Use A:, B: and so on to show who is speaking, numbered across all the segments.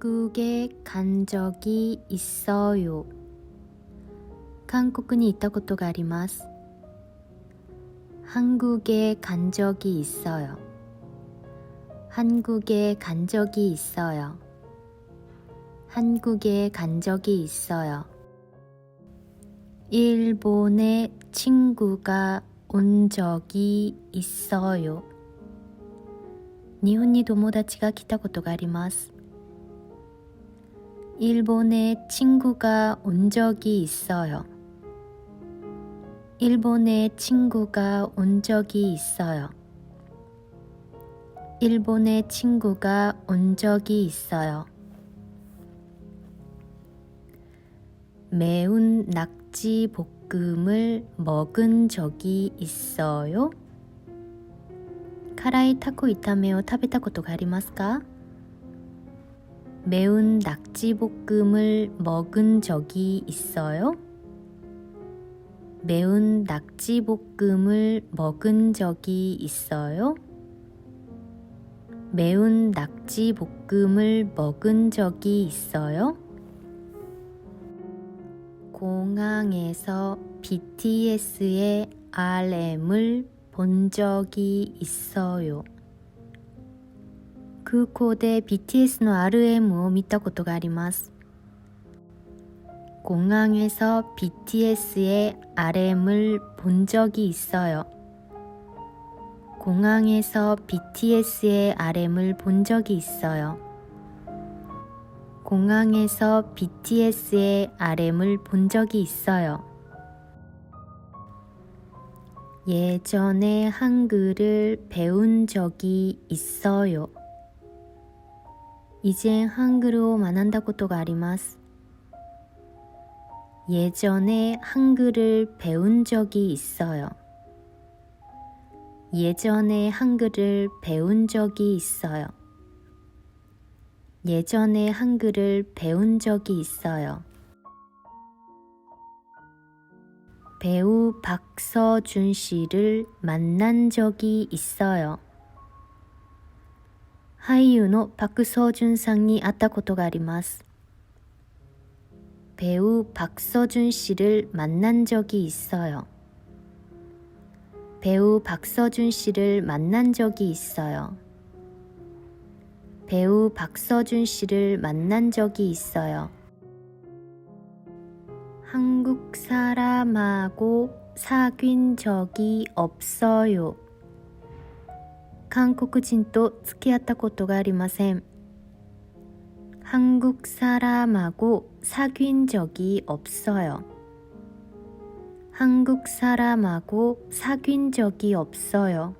A: 한국에 간 적이 있어요. 한국에 있다ことがあります. 한국에 간 적이 있어요. 한국에 간 적이 있어요. 한국에 간 적이 있어요. 일본에 친구가 온 적이 있어요. 日本に友達が来たことがあります. 일본에 친구가 온 적이 있어요. 일본에 친구가 온 적이 있어요. 일본에 친구가 온 적이 있어요. 매운 낙지 볶음을 먹은 적이 있어요? 辛いタコ炒めを食べたことがありますか? 매운 낙지볶음을 먹은 적이 있어요? 매운 낙지볶음을 먹은 적이 있어요? 매운 낙지볶음을 먹은 적이 있어요? 공항에서 BTS의 RM을 본 적이 있어요. 空港で BTS の RM を見たことがあります. 공항에서 BTS의 RM을 본 적이 있어요. 공항에서 BTS의 RM을 본 적이 있어요. 공항에서 BTS의 RM을 본 적이 있어요. 예전에 한글을 배운 적이 있어요. 이젠 한글을 学んだことがあります. 예전에 한글을 배운 적이 있어요. 예전에 한글을 배운 적이 있어요. 예전에 한글을 배운 적이 있어요. 배우 박서준 씨를 만난 적이 있어요. 俳優のパク・ソジュンさんに会ったことがあります. 배우 박서준 씨를 만난 적이 있어요. 배우 박서준 씨를 만난 적이 있어요. 배우 박서준 씨를 만난 적이 있어요. 한국 사람하고 사귄 적이 없어요. 韓国人と付き合ったことがありません. 한국 사람하고 사귄 적이 없어요. 한국 사람하고 사귄 적이 없어요.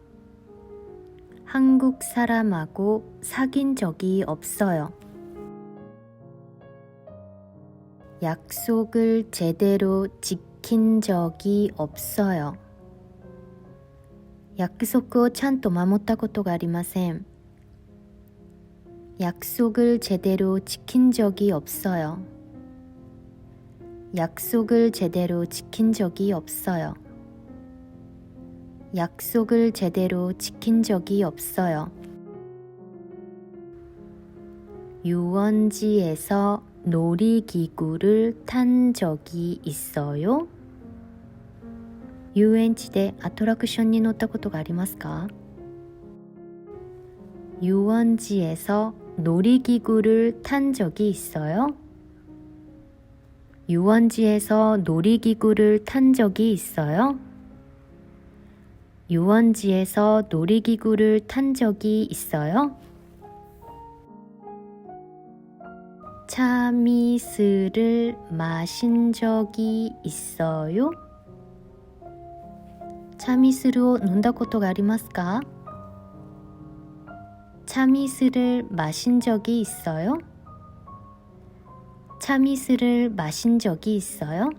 A: 한국 사람하고 사귄 적이 없어요. 약속을 제대로 지킨 적이 없어요. 約束をちゃんと守ったことがありません. 약속을 제대로 지킨 적이 없어요. 약속을 제대로 지킨 적이 없어요. 약속을 제대로 지킨 적이 없어요. 유원지에서 놀이기구를 탄 적이 있어요? 遊園地でアトラクションに乗ったことがありますか? 유원지에서 놀이기구를 탄 적이 있어요? 유원지에서 놀이기구를 탄 적이 있어요? 유원지에서 놀이기구를 탄 적이 있어요? 참이슬을 마신 적이 있어요? 참이슬을 飲んだことがありますか? 참이슬을 마신 적이 있어요? 참이슬을 마신 적이 있어요?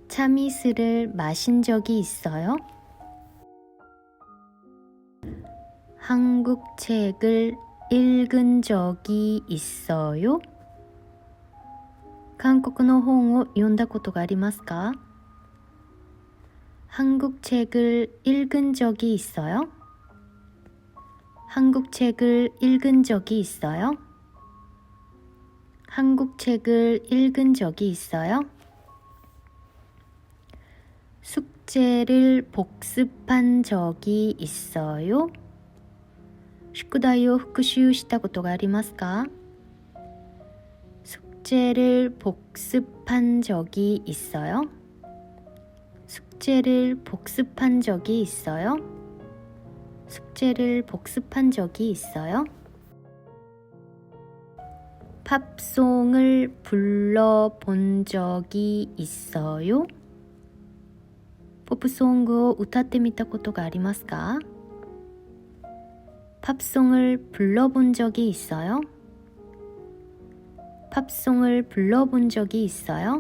A: 참이슬을 마신 적이 있어요? 한국 책을 읽은 적이 있어요? 韓国の本を読んだことがありますか? 한국 책을 읽은 적이 있어요? 한국 책을 읽은 적이 있어요? 한국 책을 읽은 적이 있어요? 숙제를 복습한 적이 있어요? 宿題を復習したことがありますか? 숙제를 복습한 적이 있어요? 숙제를 복습한 적이 있어요? 숙제를 복습한 적이 있어요? 팝송을 불러본 적이 있어요? 팝송을 歌ってみたことがありますか? 팝송을 불러본 적이 있어요? 팝송을 불러본 적이 있어요?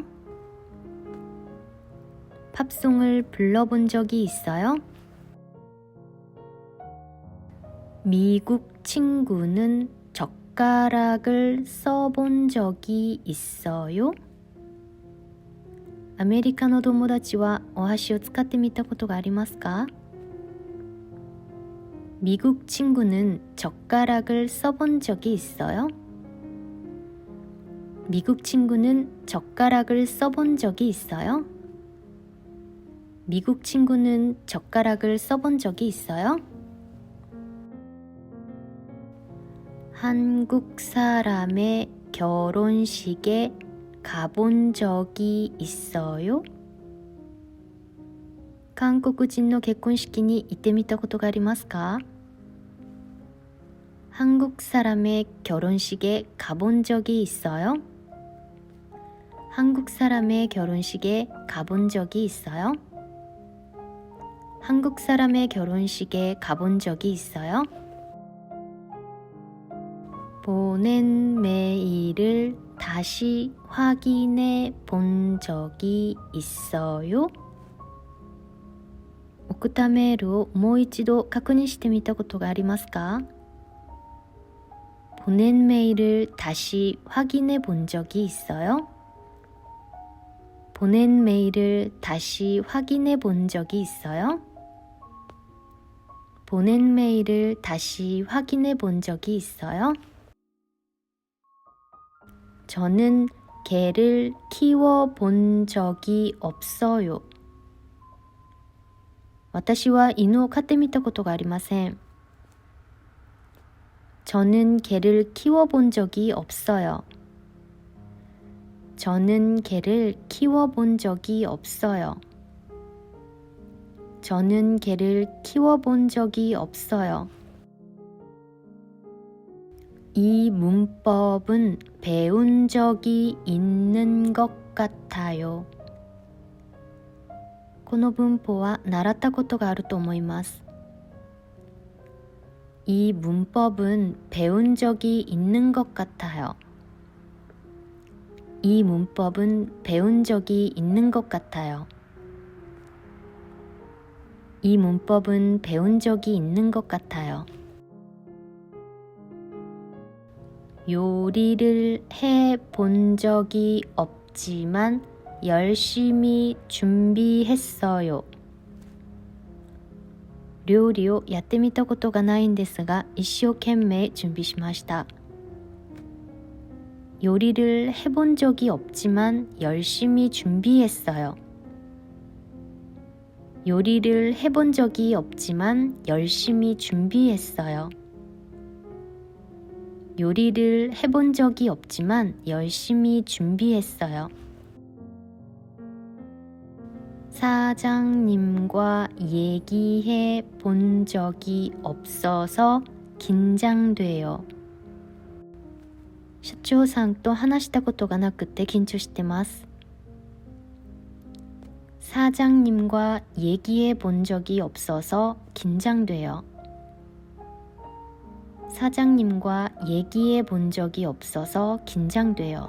A: 팝송을 불러본 적이 있어요? 미국 친구는 젓가락을 써본 적이 있어요? アメリカの友達はお箸を使ってみたことがありますか? 미국 친구는 젓가락을 써본 적이 있어요? 미국 친구는 젓가락을 써본 적이 있어요? 미국 친구는 젓가락을 써본 적이 있어요? 한국 사람의 결혼식에 가본 적이 있어요? 韓国人の結婚式に行ってみたことがありますか? 한국 사람의 결혼식에 가본 적이 있어요? 한국 사람의 결혼식에 가본 적이 있어요? 한국 사람의 결혼식에 가본 적이 있어요? 보낸 메일을 다시 확인해 본 적이 있어요? 送ったメールをもう一度確認してみたことがありますか? 보낸 메일을 다시 확인해 본 적이 있어요? 보낸 메일을 다시 확인해 본 적이 있어요? 보낸 메일을 다시 확인해 본 적이 있어요? 저는 개를 키워본 적이 없어요. 私は犬を飼ってみたことがありません. 저는 개를 키워본 적이 없어요. 저는 개를 키워본 적이 없어요. 저는 개를 키워본 적이 없어요. 이 문법은 배운 적이 있는 것 같아요. この文法は習ったことがあると思います. 이 문법은 배운 적이 있는 것 같아요. 이 문법은 배운 적이 있는 것 같아요. 이 문법은 배운 적이 있는 것 같아요. 요리를 해본 적이 없지만 열심히 준비했어요. 料理をやってみたことがないんですが、一生懸命準備しました. 요리를 해본 적이 없지만 열심히 준비했어요. 요리를 해본 적이 없지만 열심히 준비했어요. 요리를 해본 적이 없지만 열심히 준비했어요. 사장님과 얘기해 본 적이 없어서 긴장돼요. 社長さんと話したことがなくて緊張してます. 사장님과 얘기해 본 적이 없어서 긴장돼요. 사장님과 얘기해 본 적이 없어서 긴장돼요.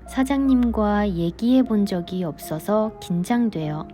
A: 사장님과 얘기해 본 적이 없어서 긴장돼요.